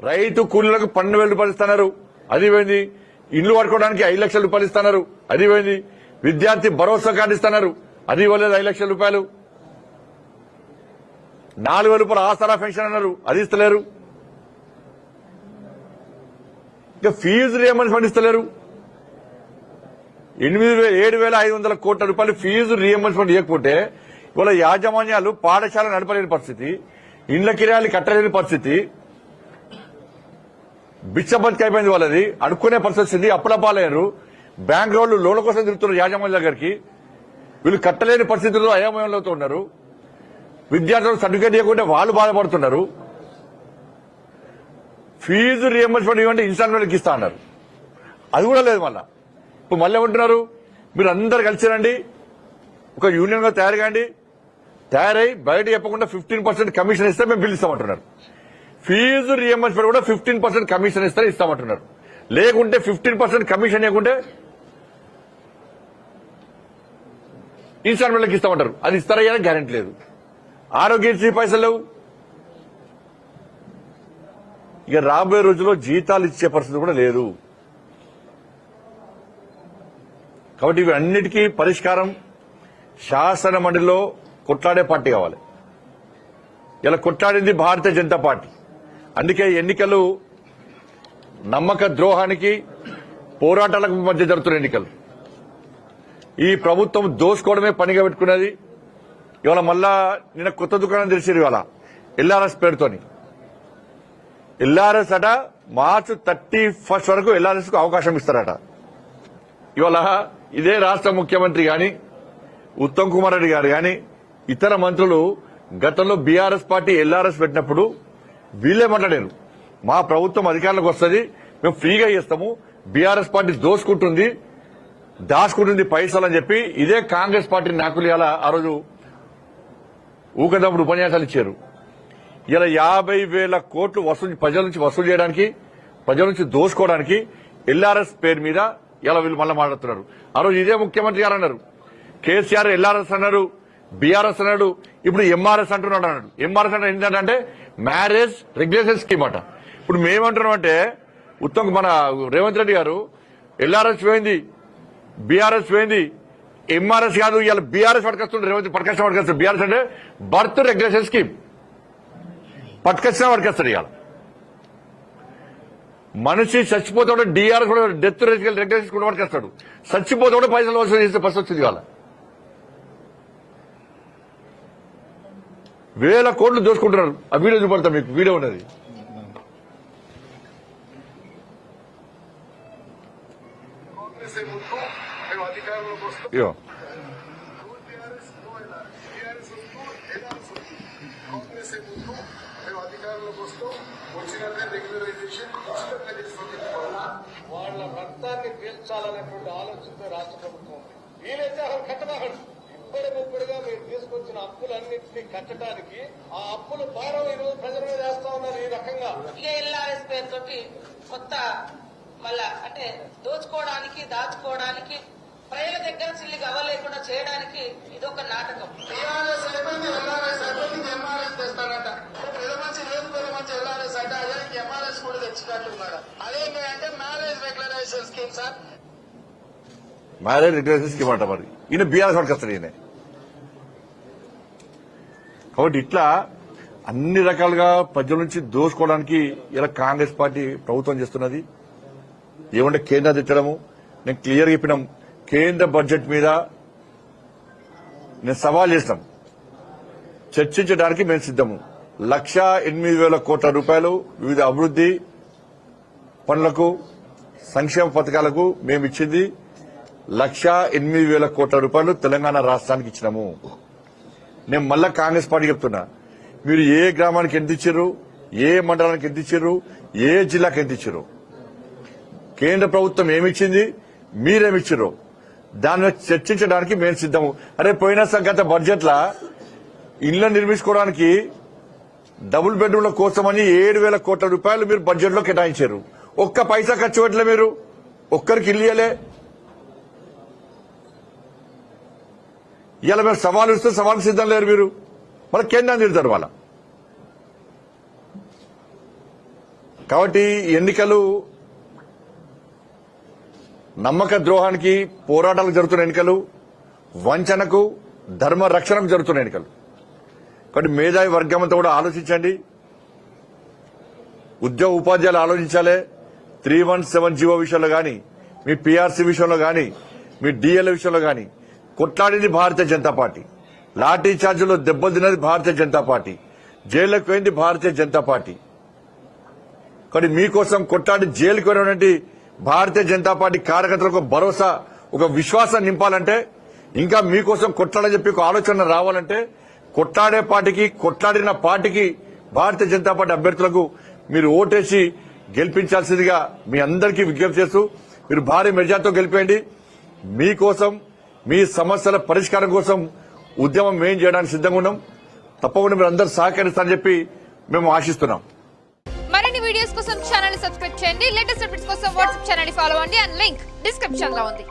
రైతు కూలీలకు 12,000 రూపాయలు ఇస్తున్నారు, అది పోయింది. ఇల్లు కట్టుకోవడానికి 5 లక్షల రూపాయలు ఇస్తున్నారు, అది పోయింది. విద్యార్థి భరోసా కార్డు ఇస్తున్నారు, అది ఇవ్వలేదు 5 లక్షల రూపాయలు. 4,000 రూపాయలు ఆసరా పెన్షన్ అన్నారు, అది ఇస్తలేరు. ఇంకా ఫీజు రియంబర్స్మెంట్ ఇస్తలేరు. 7,500 కోట్ల రూపాయలు ఫీజు రియంబర్స్మెంట్ ఇవ్వకపోతే ఇవాళ యాజమాన్యాలు పాఠశాల నడపలేని పరిస్థితి, ఇండ్ల కిరాయిలు కట్టలేని పరిస్థితి, బిచ్చబతికి అయిపోయింది. వాళ్ళది అడుక్కునే పరిస్థితి వచ్చింది. అప్పుల పాలయ్యారు. బ్యాంక్ వాళ్ళు లోన్ల కోసం తిరుగుతున్నారు యాజమాన్యాల దగ్గరికి. వీళ్ళు కట్టలేని పరిస్థితుల్లో అయోమయంలో ఉన్నారు. విద్యార్థులు సర్టిఫికేట్ ఇవ్వకుంటే వాళ్ళు బాధపడుతున్నారు. ఫీజు రియంబర్స్మెంట్ ఇవ్వండి ఇన్స్టాల్మెంట్కి ఇస్తా అన్నారు, అది కూడా లేదు. ఇప్పుడు మళ్ళీ ఏమంటున్నారు, మీరు అందరు కలిసి రండి, ఒక యూనియన్ గా తయారై బయట చెప్పకుండా 15% కమిషన్ ఇస్తే మేము బిల్లు ఇస్తామంటున్నారు. ఫీజు రియంబర్స్మెంట్ కూడా 15% కమిషన్ ఇస్తే ఇస్తామంటున్నారు. లేకుంటే 15% కమిషన్ ఇవ్వకుంటే ఇన్స్టాల్మెంట్లకు ఇస్తామంటారు, అది ఇస్తారయ్యా గ్యారెంటీ లేదు. ఆరోగ్యశ్రీ పైసలు లేవు. ఇక రాబోయే రోజుల్లో జీతాలు ఇచ్చే పరిస్థితి కూడా లేదు. కాబట్టి ఇవి అన్నిటికీ పరిష్కారం శాసన మండలిలో కొట్లాడే పార్టీ కావాలి. ఇలా కొట్లాడింది భారతీయ జనతా పార్టీ. అందుకే ఎన్నికలు నమ్మక ద్రోహానికి పోరాటాలకు మధ్య జరుగుతున్న ఎన్నికలు. ఈ ప్రభుత్వం దోసుకోవడమే పనిగా పెట్టుకున్నది. ఇవాళ మళ్ళా నిన్న కొత్త దుకాణం తెరిచారు. ఇవాళ ఎల్ఆర్ఎస్ పేరుతోని. ఎల్ఆర్ఎస్ అట మార్చి 31 వరకు ఎల్ఆర్ఎస్ కు అవకాశం ఇస్తారట. ఇవాళ ఇదే రాష్ట్ర ముఖ్యమంత్రి గాని, ఉత్తమ్ కుమార్ రెడ్డి గారు గాని, ఇతర మంత్రులు గతంలో బీఆర్ఎస్ పార్టీ ఎల్ఆర్ఎస్ పెట్టినప్పుడు వీళ్లే మాట్లాడారు, మా ప్రభుత్వం అధికారంలోకి వస్తుంది, మేము ఫ్రీగా చేస్తాము, బీఆర్ఎస్ పార్టీ దాచుకుంటుంది పైసలు అని చెప్పి ఇదే కాంగ్రెస్ పార్టీ నాయకులు ఇలా ఆ రోజు ఊకదప్పుడు ఉపన్యాసాలు ఇచ్చారు. ఇలా 50,000 కోట్లు ప్రజల నుంచి వసూలు చేయడానికి, ప్రజల నుంచి దోసుకోవడానికి ఎల్ఆర్ఎస్ పేరు మీద ఇలా వీళ్ళు మళ్ళీ మాట్లాడుతున్నారు. ఆ రోజు ఇదే ముఖ్యమంత్రి గారు అన్నారు, కేసీఆర్ ఎల్ఆర్ఎస్ అన్నారు, బీఆర్ఎస్ అన్నాడు, ఇప్పుడు ఎంఆర్ఎస్ అంటున్నాడు అన్నాడు. ఎంఆర్ఎస్ అంటే ఏంటంటే మ్యారేజ్ రెగ్యులేషన్ స్కీమ్ అట. ఇప్పుడు మేమంటున్నాం అంటే మన రేవంత్ రెడ్డి గారు ఎల్ఆర్ఎస్ పోయింది, బీఆర్ఎస్ పోయింది, ఎంఆర్ఎస్ కాదు, ఇలా బీఆర్ఎస్ పట్టుకొస్తుండే రేవంత్ పట్టుకొస్తాడు. బీఆర్ఎస్ అంటే బర్త్ రెగ్యులేషన్ స్కీమ్ పట్టుకొస్తాడు. ఇవాళ మనిషి చచ్చిపోతే డిఆర్ఎస్ కూడా డెత్ రెగ్యులేషన్ కూడా పట్టుకొస్తాడు. చచ్చిపోతే కూడా పైసలు వసూలు చేసే పరిస్థితి వచ్చింది. ఇవాళ 1,000 కోట్లు దోచుకుంటున్నారు. ఆ వీడియో చూపడతా, మీకు వీడియో ఉన్నది. వాళ్ళ రక్తాన్ని పీల్చాలనేటువంటి ఆలోచనతో రాష్ట్ర ప్రభుత్వం వీలైతే అసలు కట్టబాగండి. ఇప్పటికిప్పుడుగా మీరు తీసుకొచ్చిన అప్పులన్నింటినీ కట్టడానికి ఆ అప్పుల భారం ఈ రోజు ప్రజల మీద వేస్తా ఉన్నారు. ఈ రకంగా ఇక ఎల్ఆర్ఎస్ పేరుతోటి కొత్త మళ్ళా అంటే దోచుకోవడానికి, దాచుకోవడానికి, ప్రజల దగ్గర చిల్లికి అవ్వలేకుండా చేయడానికి ఇదొక నాటకం. టీఆర్ఎస్ అయిపోయింది, ఎల్ఆర్ఎస్ అయిపోయింది, ఎంఆర్ఎస్ తెస్తాడట. పెద్ద మంచి లేదు, పెద్ద మంచి ఎల్ఆర్ఎస్ అంటే అదే ఎంఆర్ఎస్ కూడా తెచ్చినట్టున్నాడు. అదేంటంటే marriage regularisation scheme sir, marriage regulation scheme అంట. మరి ఈయన బీఆర్ఎస్ వాడికి వస్తాడు ఈయన. కాబట్టి ఇట్లా అన్ని రకాలుగా ప్రజల నుంచి దోచుకోవడానికి ఇలా కాంగ్రెస్ పార్టీ ప్రభుత్వం చేస్తున్నది. ఏమంటే కేంద్రం తిట్టడము. నేను క్లియర్గా చెప్పినాం, కేంద్ర బడ్జెట్ మీద నేను సవాల్ చేసినాం, చర్చించడానికి మేము సిద్దము. 1,08,000 కోట్ల రూపాయలు వివిధ అభివృద్ది పనులకు, సంక్షేమ పథకాలకు మేము ఇచ్చింది 1,08,000 కోట్ల రూపాయలు తెలంగాణ రాష్ట్రానికి ఇచ్చినాము. నేను మళ్ళా కాంగ్రెస్ పార్టీ చెప్తున్నా, మీరు ఏ గ్రామానికి ఎంత ఇచ్చారు, ఏ మండలానికి ఎంత ఇచ్చారు, ఏ జిల్లాకి ఎంత ఇచ్చారు, కేంద్ర ప్రభుత్వం ఏమిచ్చింది, మీరేమిచ్చారు, దాని మీద చర్చించడానికి మేము సిద్దము. అరే పోయిన గత బడ్జెట్ లా ఇళ్ల నిర్మించుకోవడానికి డబుల్ బెడ్రూమ్ల కోసమని 7,000 కోట్ల రూపాయలు మీరు బడ్జెట్ లో కేటాయించారు. ఒక్క పైసా ఖర్చు పెట్టలే, మీరు ఒక్కరికి ఇల్లు ఇయ్యలే. ఇలా మీరు సవాలు ఇస్తే సవాలు సిద్ధం లేరు. మీరు మళ్ళీ కేంద్రాన్ని తిడతారు. వాళ్ళ కాబట్టి ఎన్నికలు నమ్మక ద్రోహానికి పోరాటాలకు జరుగుతున్న ఎన్నికలు, వంచనకు ధర్మ రక్షణకు జరుగుతున్న ఎన్నికలు. కాబట్టి మేధావి వర్గం అంతా కూడా ఆలోచించండి. ఉద్యోగ ఉపాధ్యాయులు ఆలోచించాలి. 317 జీవో విషయంలో గాని, మీ పీఆర్సీ విషయంలో గాని, మీ డిఎల్ విషయంలో గాని కొట్లాడింది భారతీయ జనతా పార్టీ. లాఠీ చార్జీలో దెబ్బతిన్నది భారతీయ జనతా పార్టీ. జైలుకు పోయింది భారతీయ జనతా పార్టీ. కానీ మీకోసం కొట్లాడి జైలుకు పోయినటువంటి భారతీయ జనతా పార్టీ కార్యకర్తలకు భరోసా, ఒక విశ్వాసం నింపాలంటే, ఇంకా మీకోసం కొట్లాడని చెప్పి ఒక ఆలోచన రావాలంటే, కొట్లాడే పార్టీకి, కొట్లాడిన పార్టీకి, భారతీయ జనతా పార్టీ అభ్యర్థులకు మీరు ఓటేసి గెలిపించాల్సిందిగా మీ అందరికీ విజ్ఞప్తి చేస్తూ, మీరు భారీ మెజార్టీతో గెలిపేయండి. మీకోసం, మీ సమస్యల పరిష్కారం కోసం ఉద్యమం మేం చేయడానికి సిద్ధంగా ఉన్నాం. తప్పకుండా మీరు అందరూ సహకరిస్తారని చెప్పి మేము ఆశిస్తున్నాం. మరిన్ని వీడియోస్ కోసం ఛానల్ ని సబ్స్క్రైబ్ చేయండి. లేటెస్ట్ అప్డేట్స్ కోసం వాట్సాప్ ఛానల్ ని ఫాలో అవ్వండి. అండ్ లింక్ డిస్క్రిప్షన్ లో ఉంది.